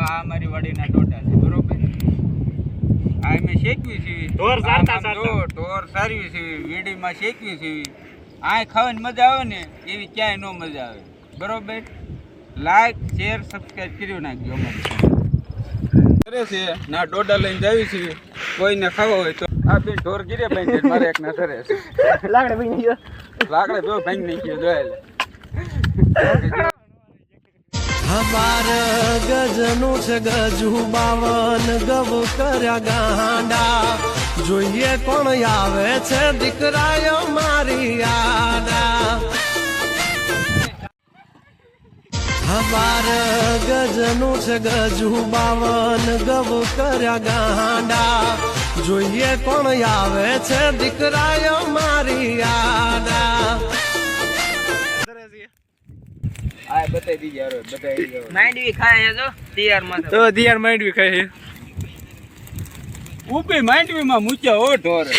આ અમારી વાડીના ટોટા છે બરોબર આ મેં શેકવી છે ઢોર સારતા ઢોર સારવી છે વીડીમાં શેકવી છે આ ખાવાની મજા આવે ને એવી ક્યાંય નો મજા આવે બરોબર લાઈક શેર સબસ્ક્રાઇબ કરી નાખજો અમારે કરે છે ના ડોડા લઈને જાવી છે કોઈને ખાવો હોય તો આ બે ઢોર ગીરે ભાઈ મારે એક ના કરે છે લાકડે ભાઈ ગયો લાકડે જો ભાઈ નહીં ગયો જોયેલે हमार गजनु છે ગજુ 52 ગવ કર્યા ગાંડા જોઈએ કોણ આવે છે દીકરાયો મારી આડા हमार गजनु છે ગજુ 52 ગવ કર્યા ગાંડા જોઈએ કોણ આવે છે દીકરાયો મારી આડા આ બતાઈ દીજે યાર બતાઈ દીજો માંડવી ખાય છે તૈયાર માં તો તૈયાર માંડવી ખાય ઉભી માંડવીમાં મૂક્યા હો ઢોર